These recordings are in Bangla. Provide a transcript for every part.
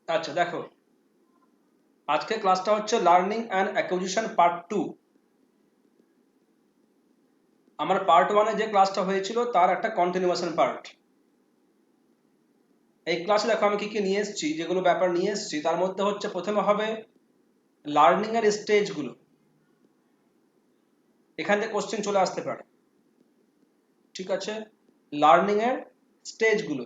আচ্ছা দেখো, আজকে ক্লাসটা হচ্ছে লার্নিং অ্যান্ড অ্যাকুইজিশন পার্ট 2। আমার পার্ট 1-এ যে ক্লাসটা হয়েছিল তার একটা কন্টিনিউয়েশন পার্ট। এই ক্লাসে দেখো আমি কি কি নিয়ে এসেছি, যেগুলো ব্যাপার নিয়ে এসেছি তার মধ্যে হচ্ছে প্রথমে হবে লার্নিং এর স্টেজগুলো। এখান থেকে কোশ্চেন চলে আসতে পারে, ঠিক আছে? লার্নিং এর স্টেজগুলো।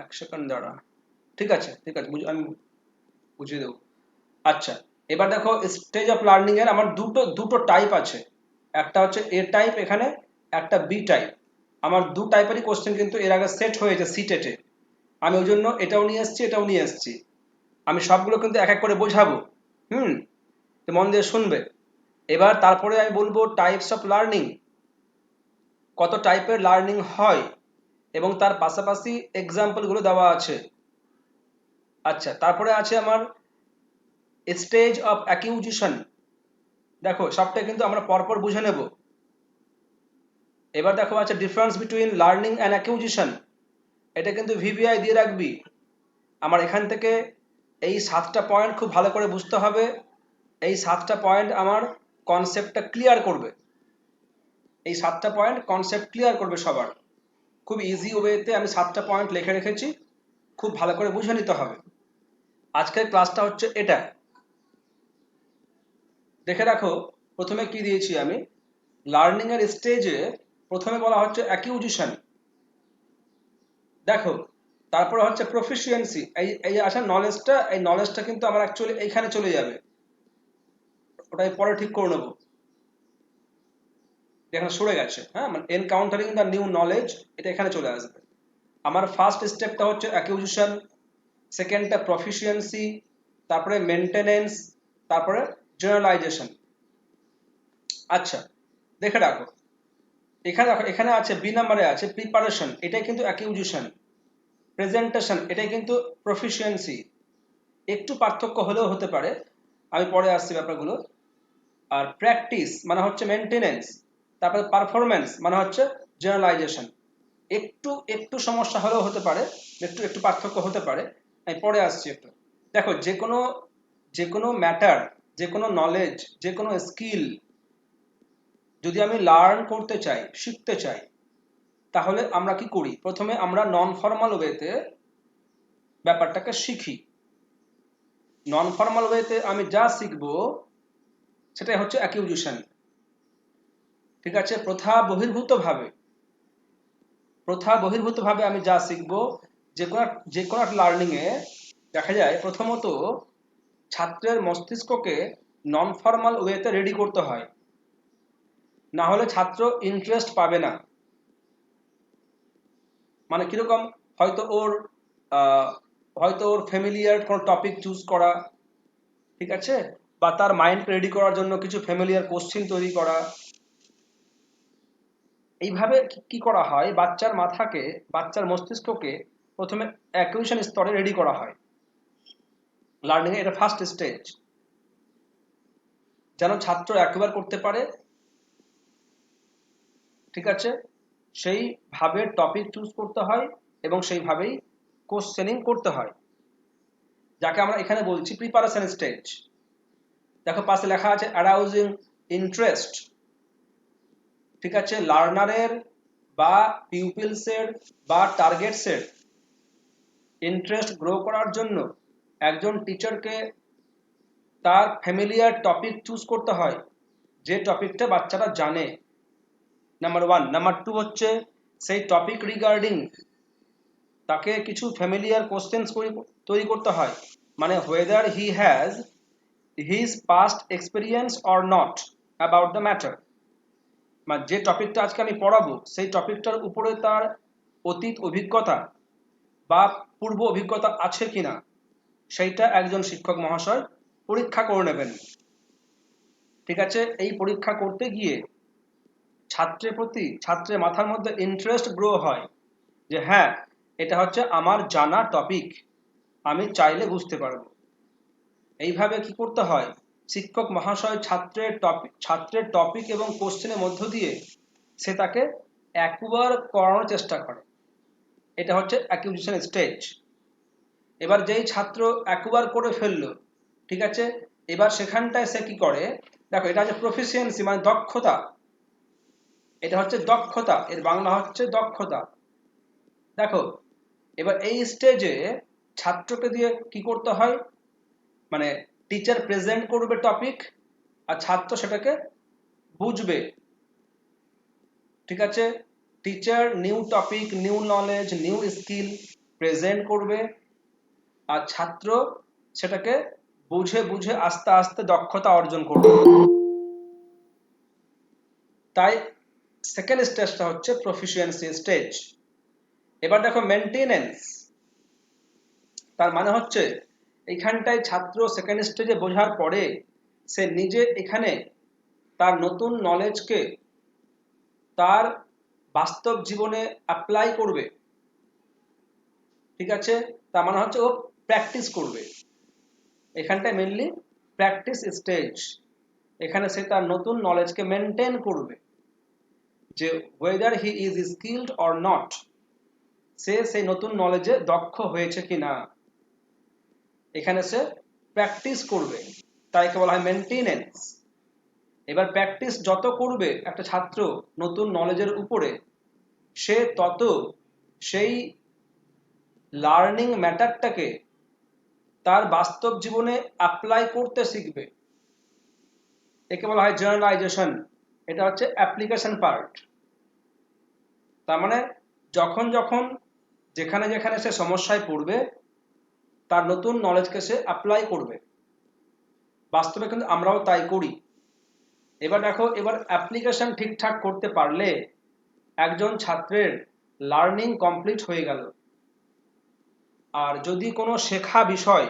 এক সেকেন্ড দাঁড়া। ঠিক আছে ঠিক আছে, আমি বুঝিয়ে দেবো। আচ্ছা, এবার দেখো স্টেজ অফ লার্নিং এর আমার দুটো দুটো টাইপ আছে। একটা হচ্ছে এ টাইপ এখানে, একটা বি টাইপ। আমার দু টাইপেরই কোশ্চেন কিন্তু এর আগে সেট হয়েছে সিটেটে। আমি ওই জন্য এটাও নিয়ে এসেছি এটাও নিয়ে এসেছি। আমি সবগুলো কিন্তু এক এক করে বোঝাবো। হুম, তো মন দিয়ে শুনবে। এবার তারপরে আমি বলবো টাইপস অফ লার্নিং, কত টাইপের লার্নিং হয়, এবং তার পাশাপাশি এক্সাম্পলগুলো দেওয়া আছে। আচ্ছা, তারপরে আছে আমার স্টেজ অফ অ্যাকিউজিশন। দেখো সবটা কিন্তু আমরা পরপর বুঝে নেব। এবার দেখো আছে difference between learning and acquisition. এটা কিন্তু ভিভিআই দিয়ে রাখবি। আমার এখান থেকে এই 7টা পয়েন্ট খুব ভালো করে বুঝতে হবে। এই 7টা পয়েন্ট আমার কনসেপ্টটা ক্লিয়ার করবে। এই 7টা পয়েন্ট কনসেপ্ট ক্লিয়ার করবে সবার। খুব ইজি ওয়েতে আমি 7টা পয়েন্ট লিখে রেখেছি, খুব ভালো করে বুঝে নিতে হবে। আজকের ক্লাসটা হচ্ছে এটা, দেখে রাখো। প্রথমে কি দিয়েছি আমি, লার্নিং এর স্টেজে প্রথমে বলা হচ্ছে অ্যাকিউজিশন। দেখো, তারপরে হচ্ছে প্রফিসিয়েন্সি। এই এই আসা নলেজটা, এই নলেজটা কিন্তু আমার অ্যাকচুয়ালি এইখানে চলে যাবে, ওটাই পরে ঠিক করে নেবো। এখানে সরে গেছে, হ্যাঁ, মানে এনকাউন্টারিং দ্য নিউ নলেজ, এটা এখানে চলে আসবে। আমার ফার্স্ট স্টেপটা হচ্ছে অ্যাকিউজিশন, সেকেন্ডটা প্রফিসিয়েন্সি, তারপরে মেনটেনেন্স, তারপরে জেনারেলাইজেশন। আচ্ছা, দেখে রাখো। এখানে দেখো, এখানে আছে বি নাম্বারে আছে প্রিপারেশন, এটাই কিন্তু অ্যাকিউজিশন। প্রেজেন্টেশন, এটাই কিন্তু প্রফিসিয়েন্সি। একটু পার্থক্য হলেও হতে পারে, আমি পরে আসছি ব্যাপারগুলো। আর প্র্যাকটিস মানে হচ্ছে মেনটেনেন্স, তারপরে পারফরমেন্স মানে হচ্ছে জেনারেলাইজেশন। একটু একটু সমস্যা হলেও হতে পারে, একটু একটু পার্থক্য হতে পারে, আমি পরে আসছি একটু। দেখো, যে কোনো ম্যাটার, যে কোনো নলেজ, যে কোনো স্কিল যদি আমি লার্ন করতে চাই, শিখতে চাই, তাহলে আমরা কি করি? প্রথমে আমরা নন ফর্মাল ওয়েতে ব্যাপারটাকে শিখি। নন ফর্মাল ওয়েতে আমি যা শিখবো সেটাই হচ্ছে অ্যাকিউজিশন। ঠিক আছে? প্রথা বহির্ভূতভাবে আমি যা শিখবো, যে কোনো লার্নিংয়ে দেখা যায় প্রথমত ছাত্রের মস্তিষ্ককে নন ফর্মাল ওয়েতে রেডি করতে হয়, না হলে ছাত্র ইন্টারেস্ট পাবে না। মানে কিরকম, হয়তো ওর আহ, হয়তো ওর ফ্যামিলিয়ার কোনো টপিক চুজ করা, ঠিক আছে, বা তার মাইন্ড রেডি করার জন্য কিছু ফ্যামিলিয়ার কোশ্চিন তৈরি করা। এইভাবে কি করা হয়, বাচ্চার মস্তিষ্ককে প্রথমে অ্যাকুইশন স্তরে রেডি করা হয়। লার্নিং এর এটা ফার্স্ট স্টেজ, যেন ছাত্র একবার করতে পারে, ঠিক আছে, সেইভাবে টপিক চুজ করতে হয় এবং সেইভাবেই কোশ্চেনিং করতে হয়, যাকে আমরা এখানে বলছি প্রিপারেশন স্টেজ। দেখো পাশে লেখা আছে অ্যারাউজিং ইন্টারেস্ট। ঠিক আছে, লার্নারের বা পিউপিলসের বা টার্গেটসের ইন্টারেস্ট গ্রো করার জন্য একজন টিচারকে তার ফ্যামিলিয়ার টপিক চুজ করতে হয়, যে টপিকটা বাচ্চারা জানে, নাম্বার ওয়ান। নাম্বার টু হচ্ছে সেই টপিক রিগার্ডিং তাকে কিছু ফ্যামিলিয়ার কোশ্চেন্স তৈরি করতে হয়, মানে whether he has his past experience or not about the matter. মানে যে টপিকটা আজকে আমি পড়াবো সেই টপিকটার উপরে তার অতীত অভিজ্ঞতা বা পূর্ব অভিজ্ঞতা আছে কিনা, সেইটা একজন শিক্ষক মহাশয় পরীক্ষা করে নেবেন। ঠিক আছে, এই পরীক্ষা করতে গিয়ে ছাত্রের মাথার মধ্যে ইন্টারেস্ট গ্রো হয়, যে হ্যাঁ, এটা হচ্ছে আমার জানা টপিক, আমি চাইলে বুঝতে পারবো। এইভাবে কি করতে হয়, শিক্ষক মহাশয় ছাত্রের টপিক এবং কোশ্চেনের মধ্য দিয়ে সে তাকে একবার করানোর চেষ্টা করে, এটা হচ্ছে অ্যাকুইজিশন স্টেজ। এবার যেই ছাত্র একবার করে ফেললো, ঠিক আছে, এবার সেখানটায় সে কি করে, দেখো এটা হচ্ছে প্রফিসিয়েন্সি মানে দক্ষতা, এটা হচ্ছে দক্ষতা, এর বাংলা হচ্ছে দক্ষতা। দেখো এবার এই স্টেজে ছাত্রকে দিয়ে কি করতে হয়, মানে টিচার প্রেজেন্ট করবে টপিক আর ছাত্র সেটাকে বুঝবে, ঠিক আছে। Teacher new topic, new knowledge, new skill present করবে আর ছাত্র সেটাকে বুঝে বুঝে আস্তে আস্তে দক্ষতা অর্জন করবে। তাই সেকেন্ড স্টেজটা হচ্ছে প্রফিসিয়েন্সি স্টেজ। এবার দেখো মেনটেনেন্স, তার মানে হচ্ছে এইখানটায় ছাত্র সেকেন্ড স্টেজে বোঝার পরে সে নিজে এখানে তার নতুন নলেজকে তার বাস্তব জীবনে অ্যাপ্লাই করবে, ঠিক আছে। তার মানে হচ্ছে ও প্র্যাকটিস করবে, এখানটায় মেনলি প্র্যাকটিস স্টেজ। এখানে সে তার নতুন নলেজকে মেনটেন করবে, যে whether he is skilled or not, সে সেই নতুন নলেজে দক্ষ হয়েছে কিনা, এখানে সে প্র্যাকটিস করবে, তাই কে বলা হয় মেনটেনেন্স। এবার প্র্যাকটিস যত করবে একটা ছাত্র নতুন নলেজের উপরে, সে তত সেই লার্নিং ম্যাটারটাকে তার বাস্তব জীবনে অ্যাপ্লাই করতে শিখবে, একে বলা হয় জেনারেলাইজেশন। এটা হচ্ছে অ্যাপ্লিকেশন পার্ট। তার মানে যখন যখন যেখানে যেখানে সে সমস্যায় পড়বে তার নতুন নলেজকে সে অ্যাপ্লাই করবে, বাস্তবে কিন্তু আমরাও তাই করি। এবার দেখো এবার অ্যাপ্লিকেশন ঠিকঠাক করতে পারলে একজন ছাত্রের লার্নিং কমপ্লিট হয়ে গেল। আর যদি কোনো শেখা বিষয়,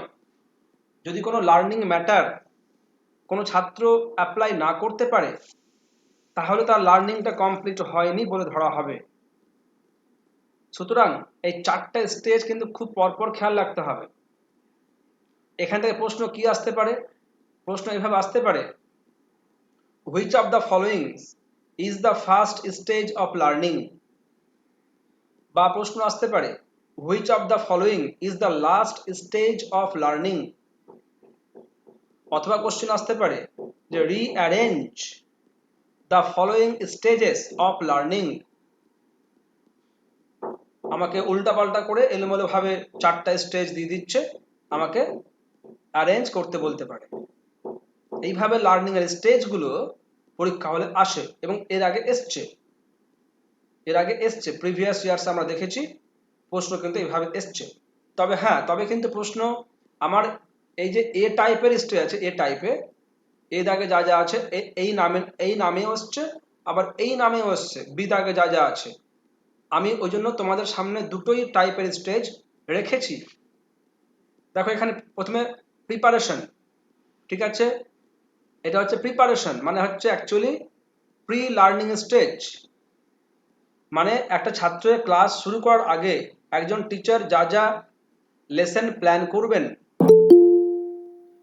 যদি কোনো লার্নিং ম্যাটার কোনো ছাত্র অ্যাপ্লাই না করতে পারে, তাহলে তার লার্নিংটা কমপ্লিট হয়নি বলে ধরা হবে। সুতরাং এই চারটা স্টেজ কিন্তু খুব পরপর খেয়াল রাখতে হবে। এখান থেকে প্রশ্ন কি আসতে পারে, প্রশ্ন এভাবে আসতে পারে, which of the following is the first stage of learning, বা প্রশ্ন আসতে পারে which of the following is the last stage of learning, অথবা কোশ্চেন আসতে পারে যে rearrange the following stages of learning. আমাকে উল্টাপাল্টা করে এলোমেলো ভাবে চারটা স্টেজ দিয়ে দিচ্ছে, আমাকে অ্যারেঞ্জ করতে বলতে পারে। এইভাবে লার্নিং এর স্টেজগুলো পরীক্ষা হলে আসে এবং এর আগে এসছে প্রিভিয়াস ইয়ার্স আমরা দেখেছি প্রশ্ন কিন্তু এইভাবে এসছে। তবে হ্যাঁ, তবে কিন্তু প্রশ্ন আমার এই যে এ টাইপের স্টেজ আছে, এ টাইপে এ দাগে যা যা আছে এই নামেও এসছে, আবার এই নামেও এসছে বি দাগে যা যা আছে। আমি ওই জন্য তোমাদের সামনে দুটোই টাইপের স্টেজ রেখেছি। দেখো এখানে প্রথমে প্রিপারেশন, ঠিক আছে, এটা হচ্ছে প্রিপারেশন মানে হচ্ছে অ্যাকচুয়ালি প্রি লার্নিং স্টেজ। মানে একটা ছাত্রের ক্লাস শুরু করার আগে একজন টিচার যা যা লেসন প্ল্যান করবেন,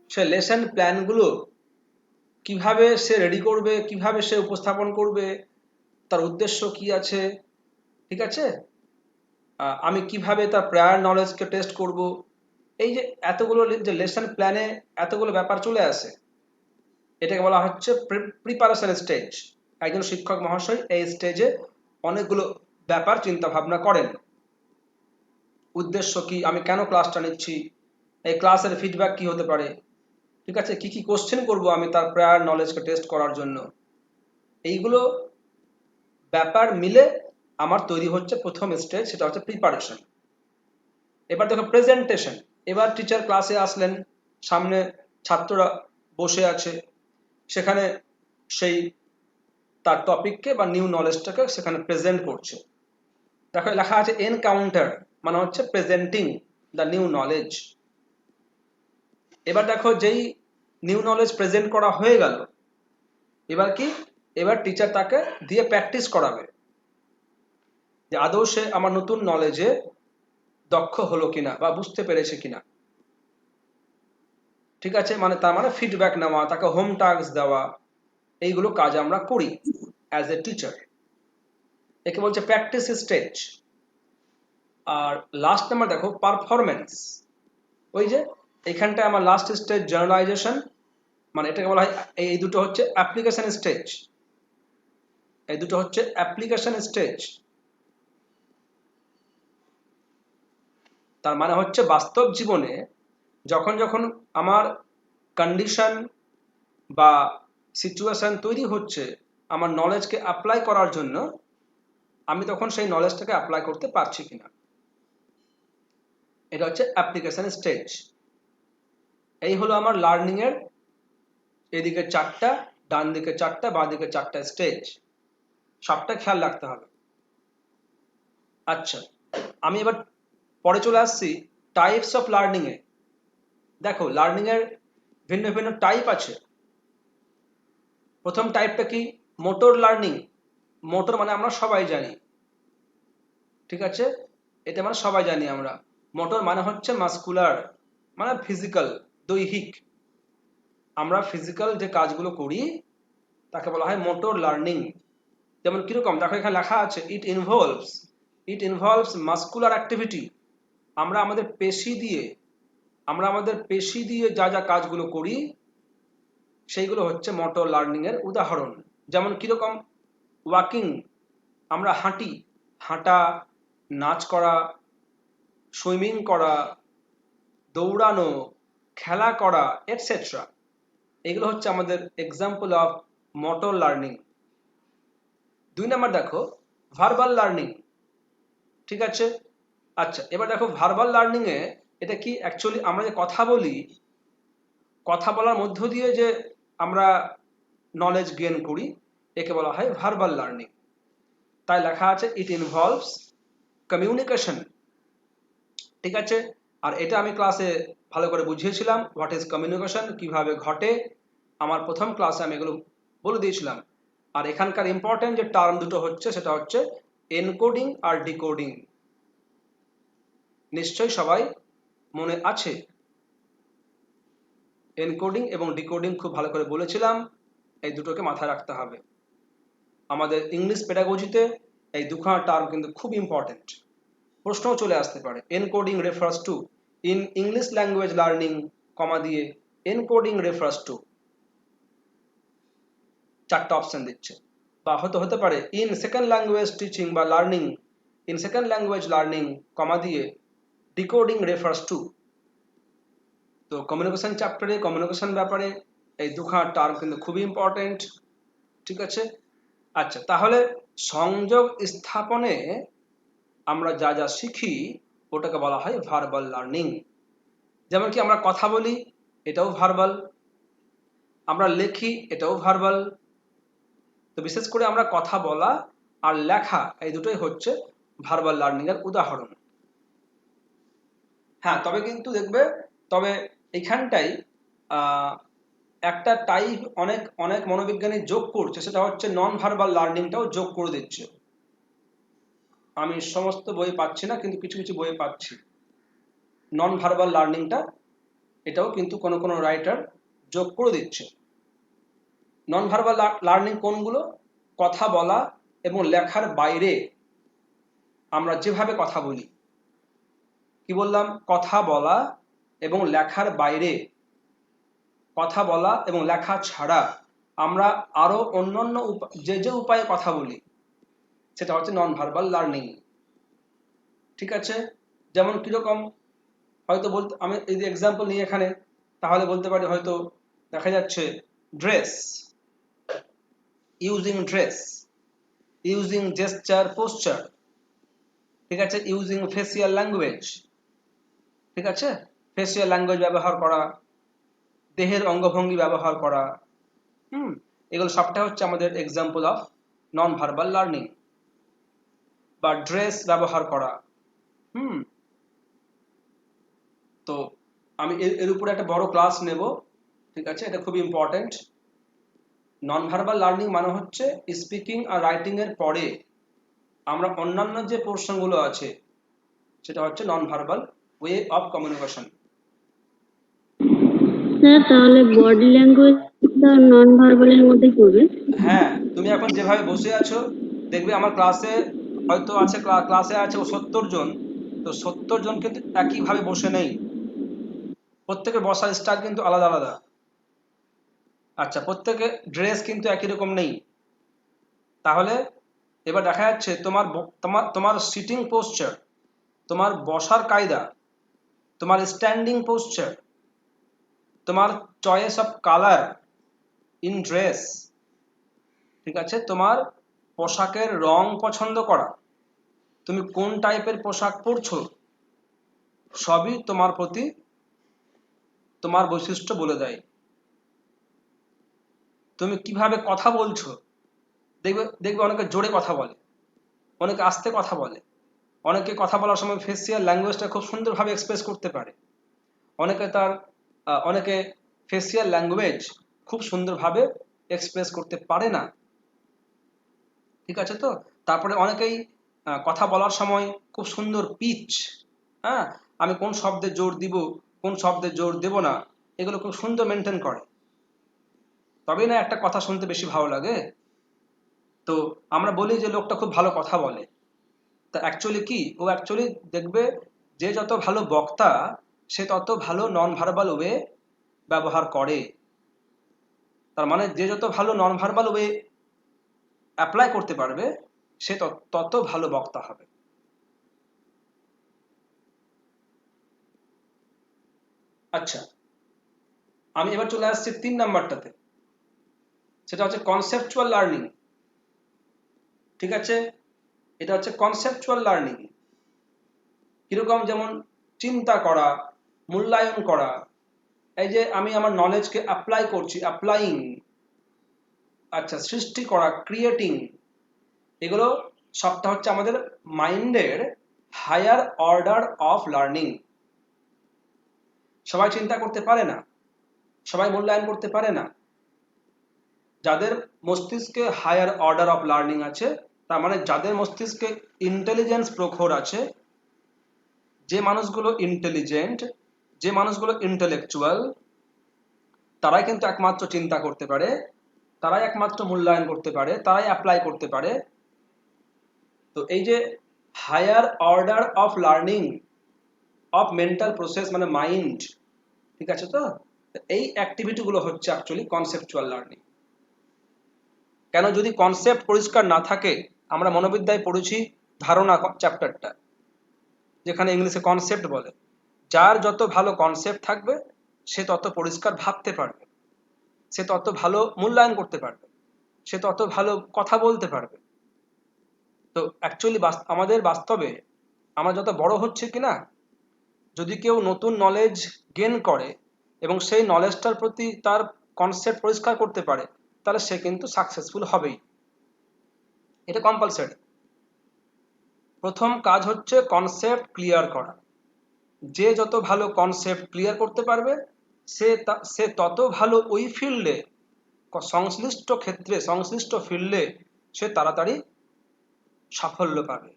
সে লেসন প্ল্যানগুলো কিভাবে সে রেডি করবে, কিভাবে সে উপস্থাপন করবে, তার উদ্দেশ্য কি আছে, ঠিক আছে, আমি কিভাবে তার প্রায়র নলেজকে টেস্ট করব, এই যে এতগুলো যে লেসন প্ল্যানে এতগুলো ব্যাপার চলে আসে, এটাকে বলা হচ্ছে প্রিপারেশন স্টেজ। একজন শিক্ষক মহাশয় এই স্টেজে অনেকগুলো ব্যাপার চিন্তা ভাবনা করেন। উদ্দেশ্য কি, আমি কেন ক্লাসটা নিচ্ছি, এই ক্লাসের ফিডব্যাক কি হতে পারে, ঠিক আছে, কি কি কোশ্চেন করব আমি তার প্রায়র নলেজকে টেস্ট করার জন্য, এইগুলো ব্যাপার মিলে আমার তৈরি হচ্ছে প্রথম স্টেজ, সেটা হচ্ছে প্রিপারেশন। এবার দেখো প্রেজেন্টেশন। এবার টিচার ক্লাসে আসলেন, সামনে ছাত্ররা বসে আছে, সেখানে সেই তার টপিককে বা নিউ নলেজটাকে সেখানে প্রেজেন্ট করছে। দেখো লেখা আছে এনকাউন্টার মানে হচ্ছে প্রেজেন্টিং দ্য নিউ নলেজ। এবার দেখো যেই নিউ নলেজ প্রেজেন্ট করা হয়ে গেল, এবার কি, এবার টিচার তাকে দিয়ে প্র্যাকটিস করাবে যে আদৌ সে আমার নতুন নলেজে দক্ষ হলো কিনা বা বুঝতে পেরেছে কিনা, ঠিক আছে। মানে তার মানে ফিডব্যাক নেওয়া, তাকে হোম টাস্ক দেওয়া, এইগুলো কাজ আমরা করি অ্যাজ এ টিচার। একে বলছে প্র্যাকটিস স্টেজ। আর লাস্ট নাম্বার দেখো পারফরমেন্স। ওই যে এখানটায় আমার লাস্ট স্টেজ জেনারেলাইজেশন, মানে এটাকে বলা হয়, এই দুটো হচ্ছে অ্যাপ্লিকেশন স্টেজ, এই দুটো হচ্ছে অ্যাপ্লিকেশন স্টেজ। তার মানে হচ্ছে বাস্তব জীবনে যখন যখন আমার কন্ডিশন বা সিচুয়েশন তৈরি হচ্ছে আমার নলেজকে অ্যাপ্লাই করার জন্য, আমি তখন সেই নলেজটাকে অ্যাপ্লাই করতে পারছি কিনা, এটা হচ্ছে অ্যাপ্লিকেশন স্টেজ। এই হলো আমার লার্নিং এর এদিকে চারটা, ডান দিকে চারটা, বাঁ দিকে চারটা স্টেজ, সবটা খেয়াল রাখতে হবে। আচ্ছা, আমি এবার পরে চলে আসছি টাইপস অফ লার্নিং এ। দেখো লার্নিং এর ভিন্ন ভিন্ন টাইপ আছে। প্রথম টাইপটা কি? Motor learning. মোটর মানে আমরা সবাই জানি, ঠিক আছে, এটা মানে সবাই জানি আমরা। মোটর মানে হচ্ছে মাসকুলার, মানে ফিজিক্যাল, দৈহিক। আমরা ফিজিক্যাল যে কাজগুলো করি তাকে বলা হয় মোটর লার্নিং। যেমন কিরকম, দেখো এখানে লেখা আছে ইট ইনভলভস মাসকুলার অ্যাক্টিভিটি। আমরা আমাদের পেশি দিয়ে যা যা কাজগুলো করি সেইগুলো হচ্ছে মোটর লার্নিং এর উদাহরণ। যেমন কিরকম, ওয়াকিং, আমরা হাঁটি, হাঁটা, নাচ করা, সুইমিং করা, দৌড়ানো, খেলা করা, এটসেট্রা, এগুলো হচ্ছে আমাদের example of motor learning. 2 number দেখো ভার্বাল লার্নিং, ঠিক আছে। আচ্ছা, এবার দেখো ভার্বাল লার্নিং এ এটা কি, অ্যাকচুয়ালি আমরা যে কথা বলি, কথা বলার মধ্য দিয়ে যে আমরা নলেজ গেইন করি, একে বলা হয় ভার্বাল লার্নিং। তাই লেখা আছে ইট ইনভলভস কমিউনিকেশন, ঠিক আছে। আর এটা আমি ক্লাসে ভালো করে বুঝিয়েছিলাম, হোয়াট ইজ কমিউনিকেশন, কিভাবে ঘটে, আমার প্রথম ক্লাসে আমি এগুলো বলে দিয়েছিলাম। আর এখানকার ইম্পর্টেন্ট যে টার্ম দুটো হচ্ছে সেটা হচ্ছে এনকোডিং আর ডিকোডিং। নিশ্চয়ই সবাই মনে আছে, এনকোডিং এবং ডিকোডিং খুব ভালো করে বলেছিলাম, এই দুটোকে মাথায় রাখতে হবে। আমাদের ইংলিশ পেডাগজিতে এই দুখানা টার্ম কিন্তু খুব ইম্পর্টেন্ট, প্রশ্নও চলে আসতে পারে। Encoding refers to, in English language learning, comma দিয়ে এনকোডিং রেফার্স টু, চারটা অপশন দিচ্ছে। বা হতে পারে ইন সেকেন্ড ল্যাঙ্গুয়েজ টিচিং বা learning, in second language learning, comma দিয়ে ডিকোডিং রেফার্স টু। তো কমিউনিকেশন চ্যাপ্টারে, কমিউনিকেশন ব্যাপারে এই দুখানা টার্ম কিন্তু খুবই ইম্পর্টেন্ট, ঠিক আছে। আচ্ছা, তাহলে সংযোগ স্থাপনে আমরা যা যা শিখি ওটাকে বলা হয় ভার্বাল লার্নিং। যেমন কি আমরা কথা বলি, এটাও ভার্বাল, আমরা লেখি, এটাও ভার্বাল। তো বিশেষ করে আমরা কথা বলা আর লেখা এই দুটোই হচ্ছে ভার্বাল লার্নিং এর উদাহরণ। হ্যাঁ, তবে কিন্তু দেখবে, তবে এইখানটাই একটা টাইপ অনেক অনেক মনোবিজ্ঞানী যোগ করছে, সেটা হচ্ছে নন ভার্বাল লার্নিংটাও যোগ করে দিচ্ছে। আমি সমস্ত বই পাচ্ছি না, কিন্তু কিছু কিছু বই পাচ্ছি নন ভার্বাল লার্নিংটা, এটাও কিন্তু কোনো কোনো রাইটার যোগ করে দিচ্ছে। নন ভার্বাল লার্নিং কোনগুলো? কথা বলা এবং লেখার বাইরে আমরা যেভাবে কথা বলি, কি বললাম, কথা বলা এবং লেখার বাইরে, কথা বলা এবং লেখা ছাড়া আমরা আরো অন্যান্য যে যে উপায়ে কথা বলি সেটা হচ্ছে নন ভার্বাল লার্নিং, ঠিক আছে। যেমন কিরকম, হয়তো বলতে, আমি যদি এক্সাম্পল নিই এখানে, তাহলে বলতে পারি হয়তো দেখা যাচ্ছে dress, dress, using gesture poster, ঠিক আছে, ইউজিং ফেসিয়াল ল্যাঙ্গুয়েজ, ঠিক আছে, ফেসিয়াল ল্যাঙ্গুয়েজ ব্যবহার করা, দেহের অঙ্গভঙ্গি ব্যবহার করা, এগুলো সবটা হচ্ছে আমাদের example of non verbal learning. বা ড্রেস ব্যবহার করা, তো আমি এর উপরে একটা বড় ক্লাস নেব, ঠিক আছে, এটা খুব ইম্পর্টেন্ট। নন ভার্বাল লার্নিং মানে হচ্ছে স্পিকিং আর রাইটিং এর পরে আমরা অন্যান্য যে পোর্শনগুলো আছে সেটা হচ্ছে non verbal way of communication. Sir, তাহলে বডি ল্যাঙ্গুয়েজ নন ভার্বালের মধ্যেই পড়বে? হ্যাঁ, তুমি এখন যেভাবে বসে আছো দেখবে আমার ক্লাসে হয়তো আছে, ক্লাসে আছে 70 জন, তো 70 জন কিন্তু একইভাবে বসে নেই, প্রত্যেকের বসার স্টাইল কিন্তু আলাদা আলাদা। আচ্ছা, প্রত্যেকের ড্রেস কিন্তু একই রকম নেই। তাহলে এবার দেখা যাচ্ছে তোমার তোমার তোমার সিটিং পোস্চার, তোমার বসার কায়দা, তোমার স্ট্যান্ডিং পোস্চার, তোমার choice of colour in dress, ঠিক আছে, তোমার পোশাকের রং পছন্দ করা, তুমি কোন টাইপের পোশাক পরছো, সবই তোমার প্রতি তোমার বৈশিষ্ট্য বলে দেয়। তুমি কিভাবে কথা বলছো, দেখবে দেখবে অনেকে জোরে কথা বলে, অনেকে আস্তে কথা বলে, অনেকে কথা বলার সময় ফেসিয়াল ল্যাঙ্গুয়েজটা খুব সুন্দরভাবে এক্সপ্রেস করতে পারে, অনেকে অনেকে ফেসিয়াল ল্যাঙ্গুয়েজ খুব সুন্দরভাবে এক্সপ্রেস করতে পারে না, ঠিক আছে তো। তারপরে অনেকেই কথা বলার সময় খুব সুন্দর পিচ, হ্যাঁ, আমি কোন শব্দে জোর দিব, কোন শব্দে জোর দেব না, এগুলো খুব সুন্দর মেনটেন করে, তবেই না একটা কথা শুনতে বেশি ভালো লাগে। তো আমরা বলি যে লোকটা খুব ভালো কথা বলে, তা অ্যাকচুয়ালি কি, ও অ্যাকচুয়ালি দেখবে যে যত ভালো বক্তা সে তত ভালো নন ভার্বাল ওয়ে ব্যবহার করে। তার মানে যে যত ভালো নন ভার্বাল ওয়ে অ্যাপ্লাই করতে পারবে সে তত ভালো বক্তা হবে। আচ্ছা, আমি এবার চলে আসছি 3 নাম্বারটাতে, সেটা হচ্ছে কনসেপচুয়াল লার্নিং, ঠিক আছে। এটা হচ্ছে কনসেপচুয়াল লার্নিং, কিরকম, যেমন চিন্তা করা, মূল্যায়ন করা, এই যে আমি আমার নলেজকে অ্যাপ্লাই করছি, অ্যাপ্লাইং, আচ্ছা, সৃষ্টি করা, ক্রিয়েটিং, এগুলো সবটা হচ্ছে আমাদের মাইন্ডের হায়ার অর্ডার অফ লার্নিং। সবাই চিন্তা করতে পারে না, সবাই মূল্যায়ন করতে পারে না। যাদের মস্তিষ্কে হায়ার অর্ডার অফ লার্নিং আছে, তার মানে যাদের মস্তিষ্কে ইন্টেলিজেন্স প্রখর আছে, যে মানুষগুলো ইন্টেলিজেন্ট, যে মানুষগুলো ইন্টেলেকচুয়াল, তারাই কিন্তু একমাত্র চিন্তা করতে পারে, তারাই একমাত্র মূল্যায়ন করতে পারে, তারাই অ্যাপ্লাই করতে পারে। তো এই যে higher order of learning of mental process মানে মাইন্ড, ঠিক আছে তো, এই অ্যাক্টিভিটিগুলো হচ্ছে অ্যাকচুয়ালি কনসেপচুয়াল লার্নিং। কেন, যদি কনসেপ্ট পরিষ্কার না থাকে, আমরা মনোবিদ্যায় পড়েছি ধারণা চ্যাপ্টারটা, যেখানে ইংলিশে কনসেপ্ট বলে, যার যত ভালো কনসেপ্ট থাকবে সে তত পরিষ্কার ভাবতে পারবে, সে তত ভালো মূল্যায়ন করতে পারবে, সে তত ভালো কথা বলতে পারবে। তো অ্যাকচুয়ালি আমাদের বাস্তবে আমরা যত বড় হচ্ছে কিনা, যদি কেউ নতুন নলেজ গেন করে এবং সেই নলেজটার প্রতি তার কনসেপ্ট পরিষ্কার করতে পারে, তাহলে সে কিন্তু সাকসেসফুল হবেই, এটা কম্পালসারি। প্রথম কাজ হচ্ছে কনসেপ্ট ক্লিয়ার করা। যে যত ভালো কনসেপ্ট ক্লিয়ার করতে পারবে সে তত ভালো ওই ফিল্ডে, সংশ্লিষ্ট ক্ষেত্রে, সংশ্লিষ্ট ফিল্ডে সে তাড়াতাড়ি সাফল্য পাবে।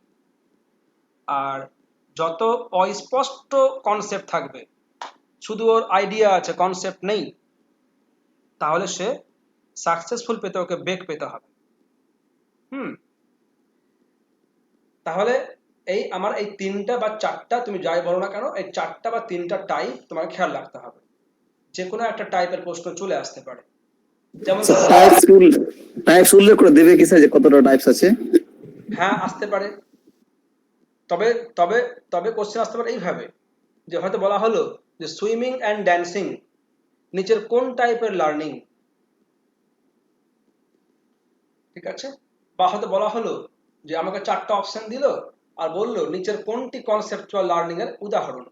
আর যত অস্পষ্ট কনসেপ্ট থাকবে, শুধু ওর আইডিয়া আছে কনসেপ্ট নেই, তাহলে সে সাকসেসফুল পেতে ওকে বেগ পেতে হবে। তাহলে আমার এই 3টা বা 4টা, তুমি যাই বলো না কেন, এই 4টা বা 3টা টাইপ তোমাকে খেয়াল রাখতে হবে, যে কোনো একটা টাইপের প্রশ্ন চলে আসতে পারে। যেমন টাইপস উল্লেখ করে দেবে কি স্যার, যে কতটা টাইপস আছে? হ্যাঁ, আসতে পারে। তবে তবে তবে কোশ্চেন আসতে পারে এইভাবে, যে হয়তো বলা হলো যে সুইমিং অ্যান্ড ড্যান্সিং নিচের কোন টাইপের লার্নিং, ঠিক আছে। বা হয়তো বলা হলো যে আমাকে 4টা অপশন দিল আর বলল নিচের কোনটি কনসেপচুয়াল লার্নিং এর উদাহরণ।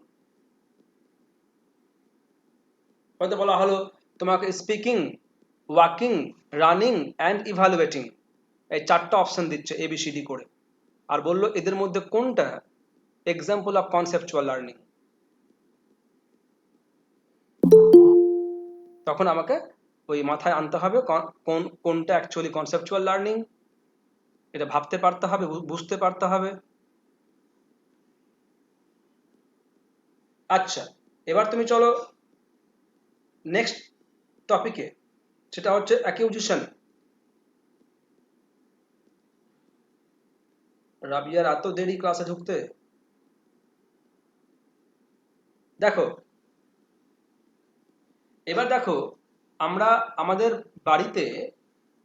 হয়তো বলা হলো তোমাকে speaking, walking, running and evaluating, এই 4টা অপশন দিচ্ছে এবিসিডি করে, আর বললো এদের মধ্যে কোনটা এক্সাম্পল অফ কনসেপচুয়াল লার্নিং। তখন আমাকে ওই মাথায় আনতে হবে কোনটা অ্যাকচুয়ালি কনসেপচুয়াল লার্নিং, এটা ভাবতে পারতে হবে, বুঝতে পারতে হবে। আচ্ছা, এবার তুমি চলো নেক্সট টপিকে, সেটা হচ্ছে অ্যাকিউজিশন। রাবিয়ার এত দেরি ক্লাসে ঢুকতে? দেখো, এবার দেখো, আমরা আমাদের বাড়িতে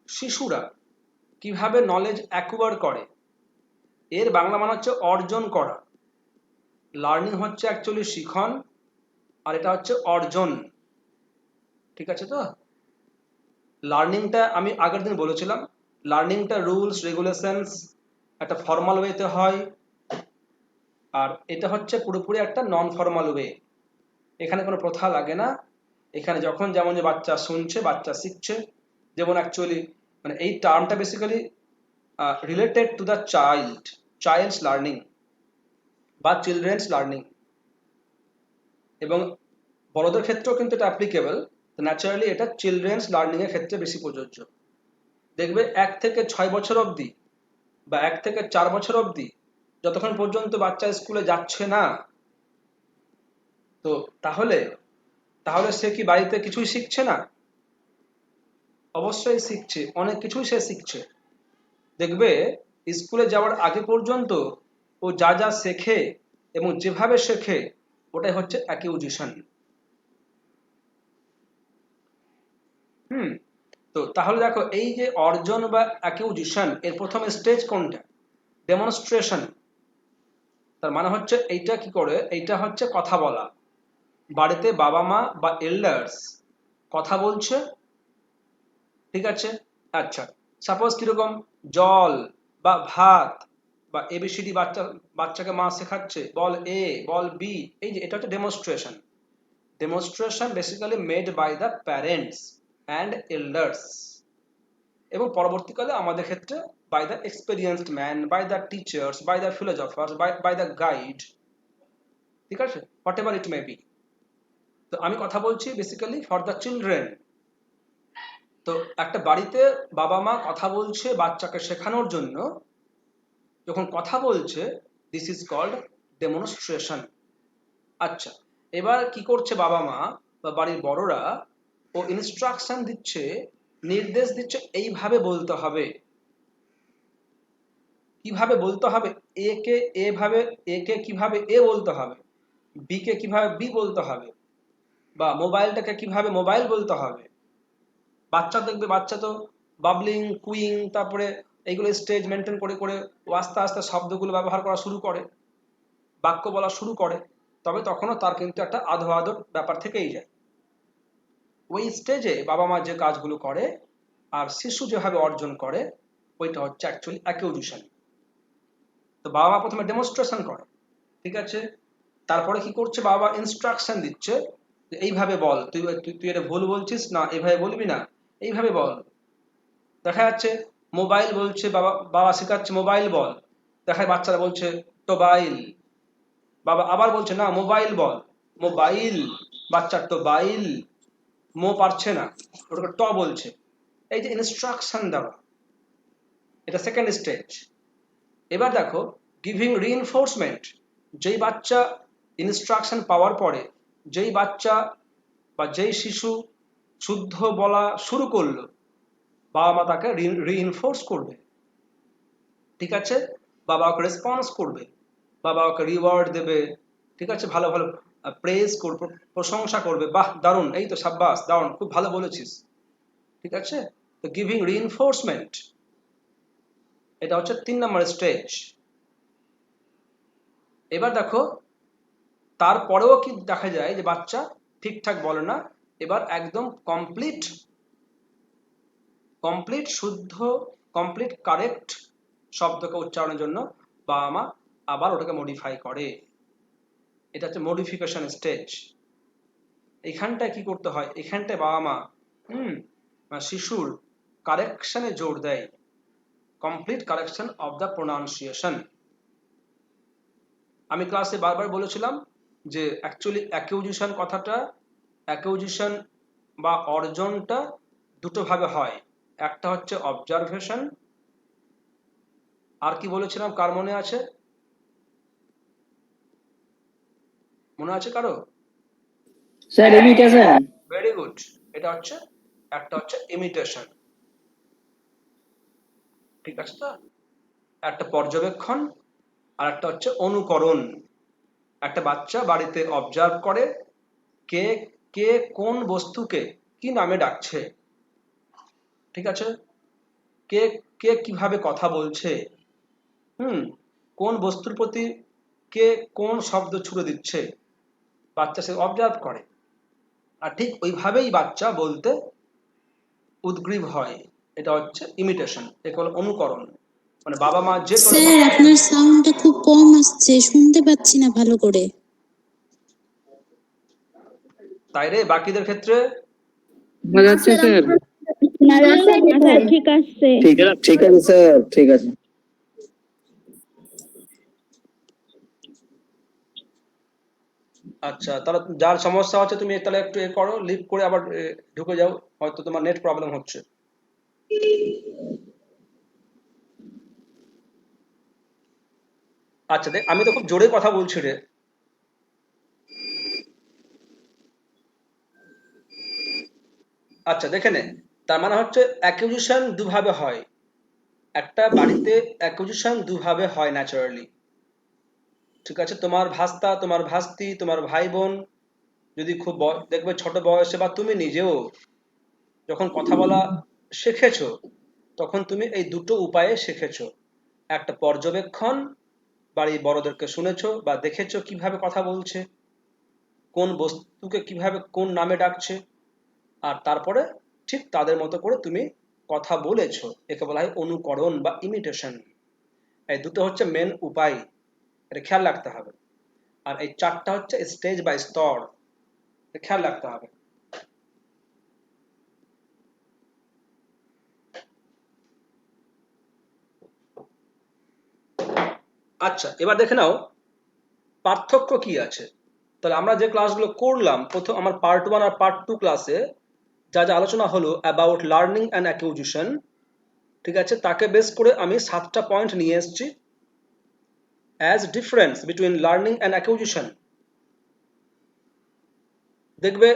শিশুরা কিভাবে নলেজ অ্যাকুয়ার করে, এর বাংলা মানে হচ্ছে অর্জন করা। লার্নিং হচ্ছে অ্যাকচুয়ালি শিখন, আর এটা হচ্ছে অর্জন। ঠিক আছে তো? লার্নিংটা আমি আগের দিন বলেছিলাম, লার্নিংটা রুলস রেগুলেশনস একটা ফর্মাল ওয়েতে হয়, আর এটা হচ্ছে পুরোপুরি একটা নন ফর্মাল ওয়ে। এখানে কোনো প্রথা লাগে না। এখানে যখন যেমন যে বাচ্চা শুনছে, বাচ্চা শিখছে। যেমন অ্যাকচুয়ালি মানে এই টার্মটা basically related to the child's learning বা চিলড্রেন্স লার্নিং, এবং বড়দের ক্ষেত্রেও কিন্তু এটা অ্যাপ্লিকেবল। ন্যাচারালি এটা চিলড্রেন্স লার্নিং এর ক্ষেত্রে বেশি প্রযোজ্য। দেখবে 1 থেকে 6 বছর অবধি বা 1 থেকে 4 বছর অবধি যতক্ষণ পর্যন্ত বাচ্চা স্কুলে যাচ্ছে না, তো তাহলে তাহলে সে কি বাড়িতে কিছুই শিখছে না? অবশ্যই শিখছে, অনেক কিছুই সে শিখছে। দেখবে স্কুলে যাওয়ার আগে পর্যন্ত ও যা যা শেখে এবং যেভাবে শেখে, ওটাই হচ্ছে অ্যাকিউজিশন। হুম। তো তাহলে দেখো, এই যে অর্জন বা অ্যাকিউজিশন, এর প্রথম স্টেজ কোনটা? ডেমনস্ট্রেশন। তার মানে হচ্ছে এইটা কি করে, এইটা হচ্ছে কথা বলা। বাড়িতে বাবা মা বা এল্ডার্স কথা বলছে, ঠিক আছে? আচ্ছা, সাপোজ কিরকম, জল বা ভাত বা এবিসিডি বাচ্চাকে মা শেখাচ্ছে, বল এ, বল বি, এই যে এটা হচ্ছে demonstration. Demonstration basically made by the parents and elders, এবং পরবর্তীকালে আমাদের ক্ষেত্রে by the experienced man, by the teachers, by the philosophers, by the guide. ঠিক আছে, whatever it may be. তো আমি কথা বলছি বেসিক্যালি ফর দ্য চিলড্রেন। তো একটা বাড়িতে বাবা মা কথা বলছে বাচ্চাকে শেখানোর জন্য, যখন কথা বলছে, দিস ইজ কল্ড ডেমনস্ট্রেশন। আচ্ছা, এবার কি করছে বাবা মা বা বাড়ির বড়রা? ও ইনস্ট্রাকশন দিচ্ছে, নির্দেশ দিচ্ছে, এইভাবে বলতে হবে। কিভাবে বলতে হবে? এ কে এ ভাবে, এ কে কিভাবে এ বলতে হবে, বি কে কিভাবে বি বলতে হবে, বা মোবাইলটাকে কিভাবে মোবাইল বলতে হবে। বাচ্চা দেখবে, বাচ্চা তো বাবলিং, কুইং, তারপরে এইগুলো স্টেজ মেনটেন করে করে ও আস্তে আস্তে শব্দগুলো ব্যবহার করা শুরু করে, বাক্য বলা শুরু করে। তবে তখনও তার কিন্তু একটা আধো আধো ব্যাপার থেকেই যায়। ওই স্টেজে বাবা মা যে কাজগুলো করে আর শিশু যেভাবে অর্জন করে, ওইটা হচ্ছে অ্যাকচুয়ালি অ্যাকিউজিশন। তো বাবা মা প্রথমে ডেমনস্ট্রেশন করে, ঠিক আছে? তারপরে কি করছে, বাবা ইনস্ট্রাকশন দিচ্ছে যে এইভাবে বল, তুই তুই তুই এটা ভুল বলছিস না, এইভাবে বলবি না, এইভাবে বল। দেখা যাচ্ছে মোবাইল বলছে, বাবা বাবা শেখাচ্ছে মোবাইল বল, দেখায় বাচ্চারা বলছে টোবাইল। বাবা আবার বলছে না, মোবাইল বল, মোবাইল। বাচ্চার তো বাইল, মো পারছে না, ওটাকে ট বলছে। এই যে ইনস্ট্রাকশন দেওয়া, এটা সেকেন্ড স্টেজ। এবার দেখো, গিভিং রিইনফোর্সমেন্ট। যেই বাচ্চা ইনস্ট্রাকশন পাওয়ার পরে, যেই বাচ্চা বা যেই শিশু শুদ্ধ বলা শুরু করলো, বাবা মা তাকে রিইনফোর্স করবে, ঠিক আছে? বাবা ওকে রেসপন্স করবে, বাবা ওকে রিওয়ার্ড দেবে, ঠিক আছে? ভালো ভালো প্রেজ করবে, প্রশংসা করবে, বাহ দারুণ, এই তো সাব্বাস, দারুণ, খুব ভালো বলেছিস, ঠিক আছে? তো গিভিং রিইনফোর্সমেন্ট, এটা হচ্ছে 3 নম্বর স্টেজ। এবার দেখো, তারপরেও কি দেখা যায় যে বাচ্চা ঠিকঠাক বলে না, এবার একদম কমপ্লিট কমপ্লিট শুদ্ধ, কমপ্লিট কারেক্ট শব্দকে উচ্চারণের জন্য বাবা মা আবার ওটাকে মডিফাই করে। এটা হচ্ছে মডিফিকেশন স্টেজ। এখানটায় কি করতে হয়, এখানটায় বাবা মা শিশুর কারেকশনে জোর দেয়, complete correction of the pronunciation. আমি ক্লাসে বারবার বলেছিলাম যে অ্যাকচুয়ালি অ্যাকিউজিশন কথাটা, অ্যাকিউজিশন বা অর্জনটা দুটো ভাবে হয়। একটা হচ্ছে অবজারভেশন, আর কি বলেছিলাম, কার মনে আছে? মনে আছে কারো? Sir imitation. Very good. এটা হচ্ছে, একটা হচ্ছে ইমিটেশন, ঠিক আছে তো? একটা পর্যবেক্ষণ, আর একটা হচ্ছে অনুকরণ। একটা বাচ্চা বাড়িতে অবজার্ভ করে কে কে কোন বস্তুকে কি নামে ডাকছে, ঠিক আছে, কে কে কিভাবে কথা বলছে, কোন বস্তুর প্রতি কে কোন শব্দ ছুড়ে দিচ্ছে, বাচ্চা সে অবজার্ভ করে, আর ঠিক ওইভাবেই বাচ্চা বলতে উদ্গ্রীব হয়। এটা হচ্ছে ইমিটেশন, একে বলে অনুকরণ। মানে বাবা মা যে কোনো স্যার আপনার সাউন্ডটা খুব কম আসছে, শুনতে পাচ্ছি না ভালো করে। তাই রে, বাকিদের ক্ষেত্রে বোঝা যাচ্ছে স্যার? না স্যার ঠিক আছে। ঠিক আছে স্যার, ঠিক আছে। আচ্ছা, তাহলে যার সমস্যা হচ্ছে তুমি তাহলে একটু এ করো, লিভ করে আবার ঢুকে যাও, হয়তো তোমার নেট প্রবলেম হচ্ছে। আচ্ছা দেখ, আমি তো খুব জোরে কথা বলছি রে। আচ্ছা দেখে নে, তার মানে হচ্ছে অ্যাকুইজিশন দুভাবে হয়। একটা বাড়িতে অ্যাকুইজিশন দুভাবে হয় ন্যাচারালি, ঠিক আছে। তোমার ভাস্তা, তোমার ভাস্তি, তোমার ভাই বোন যদি খুব দেখবে ছোট বয়সে, বা তুমি নিজেও যখন কথা বলা শিখেছো, তখন তুমি এই দুটো উপায়ে শিখেছো। একটা পর্যবেক্ষণ, বাড়ির বড়দেরকে শুনেছো বা দেখেছো কিভাবে কথা বলছে, কোন বস্তুকে কিভাবে কোন নামে ডাকছে, আর তারপরে ঠিক তাদের মতো করে তুমি কথা বলেছো, একে বলা হয় অনুকরণ বা ইমিটেশন। এই দুটো হচ্ছে মেন উপায়, এটা খেয়াল রাখতে হবে। আর এই চারটা হচ্ছে স্টেজ বা স্তর, এটা খেয়াল রাখতে হবে। আচ্ছা, এবার দেখে নাও পার্থক্য কি আছে। তাহলে আমরা যে ক্লাসগুলো করলাম, প্রথম আমার পার্ট 1 আর পার্ট 2 ক্লাসে যা যা আলোচনা হলো অ্যাবাউট লার্নিং অ্যান্ড অ্যাকুইজিশন, ঠিক আছে, তাকে বেস করে আমি 7টা পয়েন্ট নিয়ে এসেছি as difference between learning and acquisition. দেখবে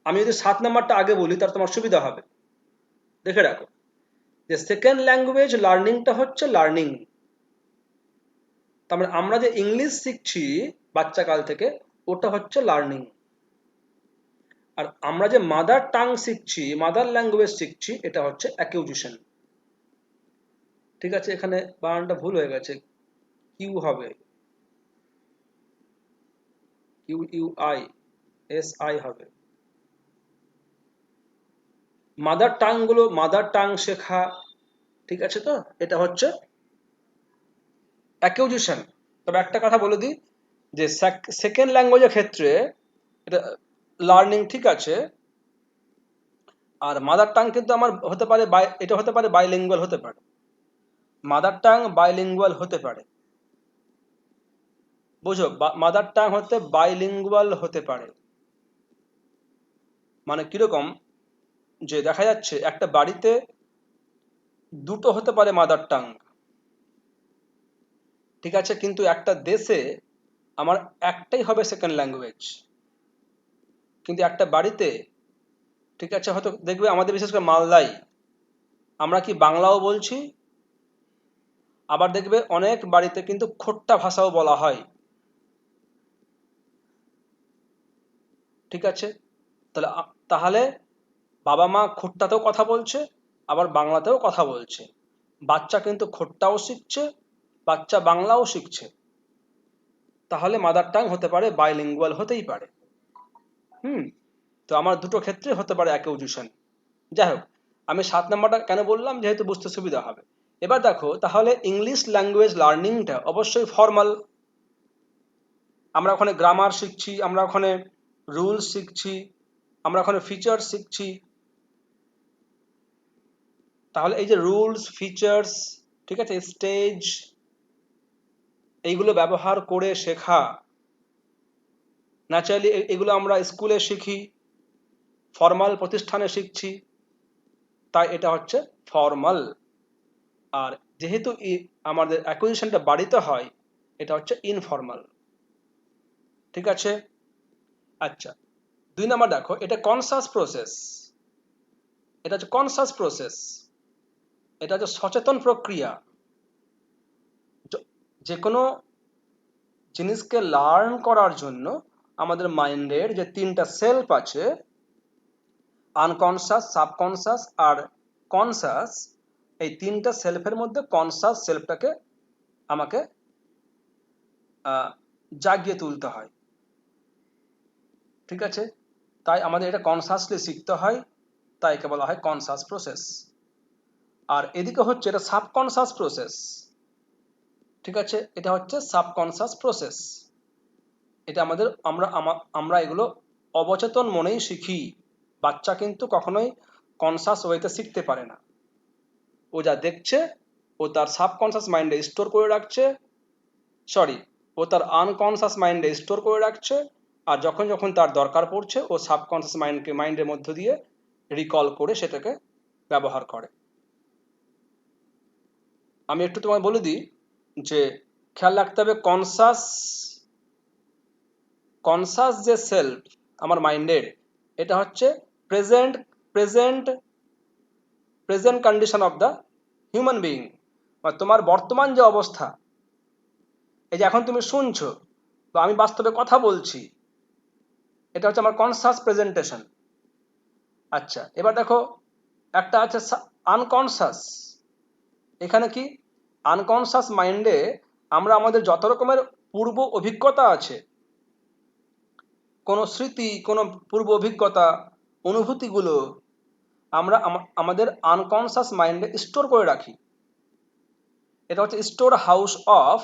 আমি যদি 7 নাম্বারটা আগে বলি তাহলে তোমার সুবিধা হবে। দেখে রাখো যে সেকেন্ড ল্যাঙ্গুয়েজ লার্নিংটা হচ্ছে লার্নিং, তার মানে আমরা যে ইংলিশ শিখছি বাচ্চাকাল থেকে, ওটা হচ্ছে লার্নিং। আর আমরা যে মাদার টাং শিখছি, মাদার ল্যাঙ্গুয়েজ শিখছি, এটা হচ্ছে অ্যাকুইজিশন। ঠিক আছে, এখানে বানানটা ভুল হয়ে গেছে, কিউ হবে, Q U I S I হবে। মাদার টাং গুলো, মাদার টাং শেখা, ঠিক আছে, তো এটা হচ্ছে অ্যাকুইজিশন। তবে একটা কথা বলে দিই যে সেকেন্ড ল্যাঙ্গুয়েজের ক্ষেত্রে এটা লার্নিং, ঠিক আছে, আর মাদার টাং কিন্তু আমার হতে পারে এটা হতে পারে বাইলিঙ্গুয়াল হতে পারে, মাদার টাং বাইলিঙ্গুয়াল হতে পারে, বুঝো, মাদার টাং হতে বাইলিঙ্গুয়াল হতে পারে। মানে কিরকম, যে দেখা যাচ্ছে একটা বাড়িতে দুটো হতে পারে মাদার টাং, ঠিক আছে, কিন্তু একটা দেশে আমার একটাই হবে সেকেন্ড ল্যাঙ্গুয়েজ। কিন্তু একটা বাড়িতে, ঠিক আছে, হয়তো দেখবে আমাদের বিশেষ করে মালদায় আমরা কি বাংলাও বলছি, আবার দেখবে অনেক বাড়িতে কিন্তু খোট্টা ভাষাও বলা হয়, ঠিক আছে। তাহলে বাবা মা খোট্টাতেও কথা বলছে, আবার বাংলাতেও কথা বলছে, বাচ্চা কিন্তু খোট্টাও শিখছে, বাচ্চা বাংলাও শিখছে। তাহলে মাদার টাং হতে পারে বাইলিঙ্গুয়াল, হতেই পারে। তো আমার দুটো ক্ষেত্রে হতে পারে অ্যাকুইজিশন। যাই হোক, আমি 7 নাম্বারটা কেন বললাম, যেহেতু বুঝতে সুবিধা হবে। এবার দেখো, তাহলে ইংলিশ ল্যাঙ্গুয়েজ লার্নিংটা অবশ্যই ফর্মাল। আমরা ওখানে গ্রামার শিখছি, আমরা ওখানে রুলস শিখছি, আমরা ওখানে ফিচার্স শিখছি। তাহলে এই যে রুলস, ফিচার্স, ঠিক আছে, স্টেজ, এইগুলো ব্যবহার করে শেখা, ন্যাচারালি এগুলো আমরা স্কুলে শিখি, ফর্মাল প্রতিষ্ঠানে শিখছি, তাই এটা হচ্ছে ফর্মাল। আর যেহেতু আমাদের অ্যাকুইজিশনটা বাড়িতে হয়, এটা হচ্ছে ইনফর্মাল, ঠিক আছে। আচ্ছা, 2 নাম্বার দেখো, এটা কনসাস প্রসেস, এটা হচ্ছে কনসাস প্রসেস, এটা হচ্ছে সচেতন প্রক্রিয়া। যে কোনো জিনিসকে লার্ন করার জন্য আমাদের মাইন্ডের যে তিনটা সেলফ আছে, আনকনসাস, সাবকনসাস আর কনসাস, এই তিনটা সেলফের মধ্যে কনসাস সেলফটাকে আমাকে জাগিয়ে তুলতে হয়। ঠিক আছে, তাই আমাদের এটা কনসাসলি শিখতে হয়, তাই একে বলা হয় কনসাস প্রসেস। আর এদিকে হচ্ছে এটা সাবকনসাস প্রসেস। ঠিক আছে, এটা হচ্ছে সাবকনসাস প্রসেস। এটা আমাদের আমরা এগুলো অবচেতন মনেই শিখি। বাচ্চা কিন্তু কখনোই কনসাস ওয়েতে শিখতে পারে না। ও যা দেখছে ও তার সাবকনসাস মাইন্ডে স্টোর করে রাখছে, ও তার আনকনসাস মাইন্ডে স্টোর করে রাখছে, আর যখন যখন তার দরকার পড়ছে ও সাবকনসাস মাইন্ডের মধ্য দিয়ে রিকল করে সেটাকে ব্যবহার করে। আমি একটু তোমায় বলে দিই যে খেয়াল রাখতে হবে কনসাস যে সেলফ আমার মাইন্ডের, এটা হচ্ছে present condition of the human being, বা তোমার বর্তমান যে অবস্থা। এই যে এখন তুমি শুনছো বা আমি বাস্তবে কথা বলছি, এটা হচ্ছে আমার কনসাস প্রেজেন্টেশন। আচ্ছা, এবার দেখো একটা আছে আনকনসাস। এখানে কি আনকনসাস মাইন্ডে আমরা আমাদের যত রকমের পূর্ব অভিজ্ঞতা আছে, কোনো স্মৃতি, কোনো পূর্ব অভিজ্ঞতা, অনুভূতিগুলো আমরা আমাদের আনকনসাস মাইন্ডে স্টোর করে রাখি। এটা হচ্ছে store house of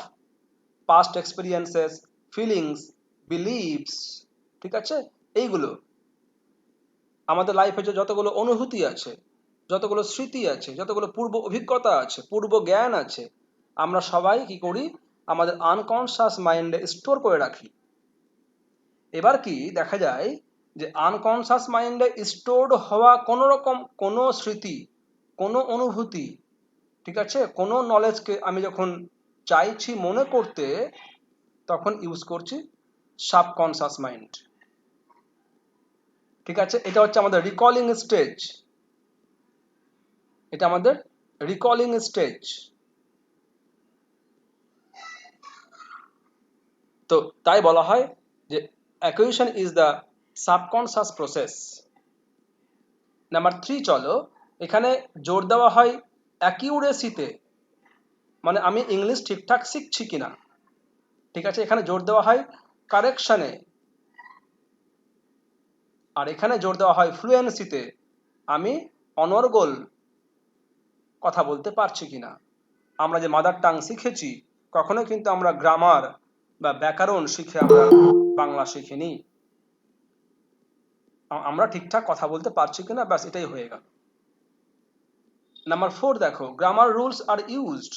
past experiences, feelings, believes. ঠিক আছে, এইগুলো আমাদের লাইফে যে যতগুলো অনুভূতি আছে, যতগুলো স্মৃতি আছে, যতগুলো পূর্ব অভিজ্ঞতা আছে, পূর্ব জ্ঞান আছে, আমরা সবাই কি করি, আমাদের আনকনসাস মাইন্ডে স্টোর করে রাখি। এবার কি দেখা যায় যে আনকনসাস মাইন্ডে স্টোরড হওয়া কোনো রকম কোনো স্মৃতি, কোনো অনুভূতি, ঠিক আছে, কোনো নলেজকে আমি যখন চাইছি মনে করতে, তখন ইউজ করছি সাবকনসাস মাইন্ড। ঠিক আছে, এটা হচ্ছে আমাদের রিকলিং স্টেজ। এটা আমাদের রিকলিং স্টেজ। তো তাই বলা হয় যে acquisition is the subconscious process. Number 3 চলো, এখানে জোর দেওয়া হয় অ্যাকিউরেসিতে, মানে আমি ইংলিশ ঠিকঠাক শিখছি কিনা। ঠিক আছে, এখানে জোর দেওয়া হয় কারেকশনে, আর এখানে জোর দেওয়া হয় ফ্লুয়েন্সিতে, আমি অনর্গল কথা বলতে পারছি কিনা। আমরা যে মাদার টাং শিখেছি, কখনো কিন্তু আমরা গ্রামার বা ব্যাকরণ শিখে আমরা বাংলা শিখিনি। আমরা ঠিকঠাক কথা বলতে পারছি কিনা, ব্যাস এটাই হয়ে গেল। নাম্বার 4 দেখো, গ্রামার রুলস আর ইউজড।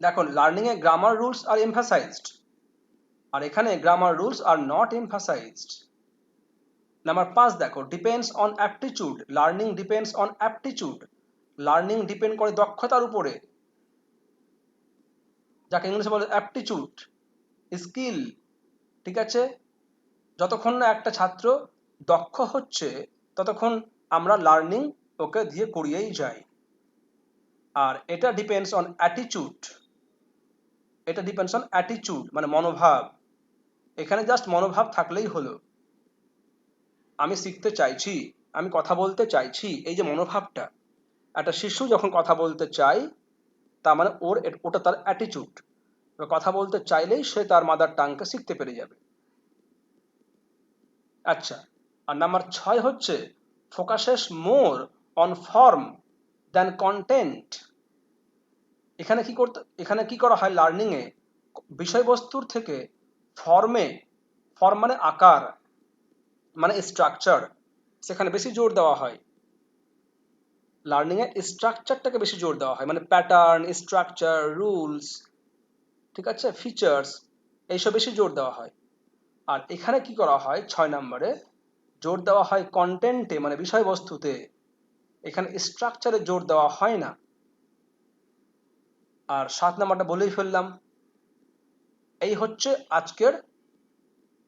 দেখো, learning a grammar rules R emphasised, আর এখানে grammar rules are not emphasised. Number 5 দেখো, depends on aptitude. Learning depends on aptitude. Learning depend করে দক্ষতার উপরে, যাকে ইংলিশে বলে অ্যাপটিটিউড, স্কিল। ঠিক আছে, যতক্ষণ না একটা ছাত্র দক্ষ হচ্ছে ততক্ষণ আমরা লার্নিং ওকে দিয়ে করিয়েই যাই। আর এটা ডিপেন্ডস অন অ্যাটিটিউড। এটা ডিপেন্ডস অন অ্যাটিটিউড মানে মনোভাব। এখানে জাস্ট মনোভাব থাকলেই হলো, আমি শিখতে চাইছি, আমি কথা বলতে চাইছি, এই যে মনোভাবটা। একটা শিশু যখন কথা বলতে চায়, তার মানে ওটা তার অ্যাটিটিউড। কথা বলতে চাইলেই সে তার মাদার টাংকে শিখতে পেরে যাবে। আচ্ছা, আর নাম্বার 6 হচ্ছে focuses more on form than content. এখানে কি করা হয়, লার্নিং এ বিষয়বস্তুর থেকে ফর্ম মানে আকার, মানে স্ট্রাকচার, সেখানে বেশি জোর দেওয়া হয়। লার্নিং এ স্ট্রাকচারটাকে বেশি জোর দেওয়া হয়, মানে প্যাটার্ন, স্ট্রাকচার, রুলস, ঠিক আছে, ফিচার্স, এইসব বেশি জোর দেওয়া হয়। আর এখানে কি করা হয়, 6 নম্বরে জোর দেওয়া হয় কন্টেন্টে, মানে বিষয়বস্তুতে। এখানে স্ট্রাকচারে জোর দেওয়া হয় না। আর 7 নম্বরটা বলেই ফেললাম। এই হচ্ছে আজকের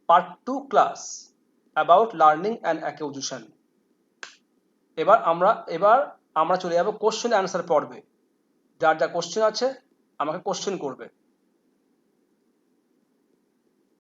part 2 class about learning and acquisition. এবার আমরা চলে যাব কোশ্চেন অ্যান্সার পর্বে। যার যা কোশ্চেন আছে আমাকে কোশ্চেন করবে